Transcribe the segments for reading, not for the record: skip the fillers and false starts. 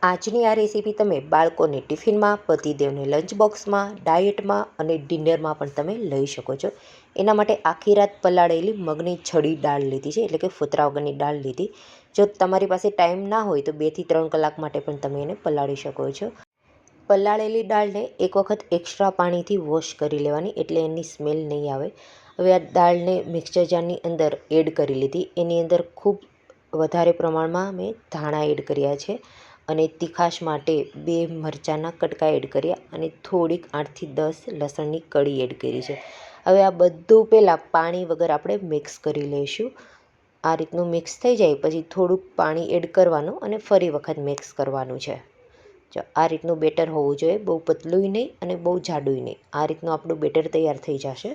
આજની આ રેસીપી તમે બાળકોને ટિફિનમાં, પતિદેવને લંચ બોક્સમાં, ડાયટમાં અને ડિનરમાં પણ તમે લઈ શકો છો. એના માટે આખી રાત પલાળેલી મગની છડી દાળ લીધી છે, એટલે કે ફોતરા વગરની દાળ લીધી. જો તમારી પાસે ટાઈમ ના હોય તો 2 થી 3 કલાક માટે પણ તમે એને પલાળી શકો છો. પલાળેલી દાળને એક વખત એક્સ્ટ્રા પાણીથી વોશ કરી લેવાની, એટલે એની સ્મેલ નહીં આવે. હવે આ દાળને મિક્સર જારની અંદર એડ કરી લીધી. એની અંદર ખૂબ વધારે પ્રમાણમાં મેં ધાણા એડ કર્યા છે અને તીખાશ માટે 2 મરચાંના કટકા એડ કર્યા અને થોડીક 8 થી 10 લસણની કળી એડ કરી છે. હવે આ બધું પહેલાં પાણી વગર આપણે મિક્સ કરી લઈશું. આ રીતનું મિક્સ થઈ જાય પછી થોડુંક પાણી એડ કરવાનું અને ફરી વખત મિક્સ કરવાનું છે. જો આ રીતનું બેટર હોવું જોઈએ, બહુ પતલુંય નહીં અને બહુ જાડુંય નહીં. આ રીતનું આપણું બેટર તૈયાર થઈ જશે.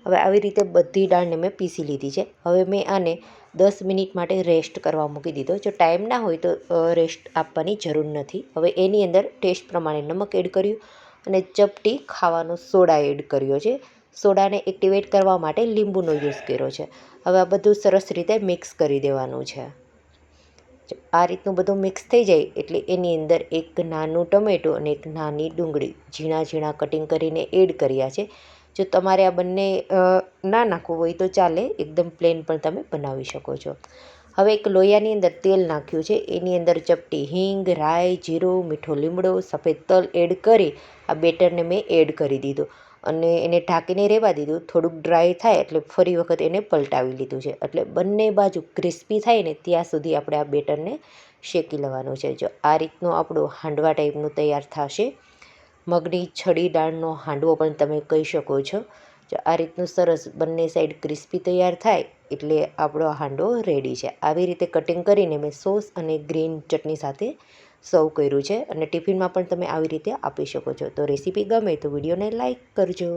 હવે આવી રીતે બધી દાળને મેં પીસી લીધી છે. હવે મેં આને 10 મિનિટ માટે રેસ્ટ કરવા મૂકી દીધો. જો ટાઈમ ના હોય તો રેસ્ટ આપવાની જરૂર નથી. હવે એની અંદર ટેસ્ટ પ્રમાણે નમક એડ કર્યું અને ચપટી ખાવાનો સોડા એડ કર્યો છે. સોડાને એક્ટિવેટ કરવા માટે લીંબુનો યુઝ કર્યો છે. હવે આ બધું સરસ રીતે મિક્સ કરી દેવાનું છે. આ રીતનું બધું મિક્સ થઈ જાય એટલે એની અંદર એક નાનું ટમેટું અને એક નાની ડુંગળી ઝીણા ઝીણા કટિંગ કરીને એડ કર્યા છે. જો તમારે આ બંને ના નાખવું હોય તો ચાલે, એકદમ પ્લેન પણ તમે બનાવી શકો છો. હવે એક લોયાની અંદર તેલ નાખ્યું છે. એની અંદર ચપટી હિંગ, રાઈ, જીરું, મીઠો લીમડો, સફેદ તલ એડ કરી આ બેટરને મેં એડ કરી દીધું અને એને ઢાંકીને રહેવા દીધું. થોડુંક ડ્રાય થાય એટલે ફરી વખત એને પલટાવી લીધું છે. એટલે બંને બાજુ ક્રિસ્પી થાય ને ત્યાં સુધી આપણે આ બેટરને શેકી લેવાનું છે. જો આ રીતનું આપણું હાંડવા ટાઈપનું તૈયાર થશે. મગની છડી દાળનો હાંડવો પણ તમે કહી શકો છો. જો આ રીતનું સરસ બંને સાઈડ ક્રિસ્પી તૈયાર થાય એટલે આપણો હાંડવો રેડી છે. આવી રીતે કટિંગ કરીને મેં સોસ અને ગ્રીન ચટણી સાથે સર્વ કર્યું છે અને ટિફિનમાં પણ તમે આવી રીતે આપી શકો છો. તો રેસીપી ગમે તો વિડીયોને લાઈક કરજો.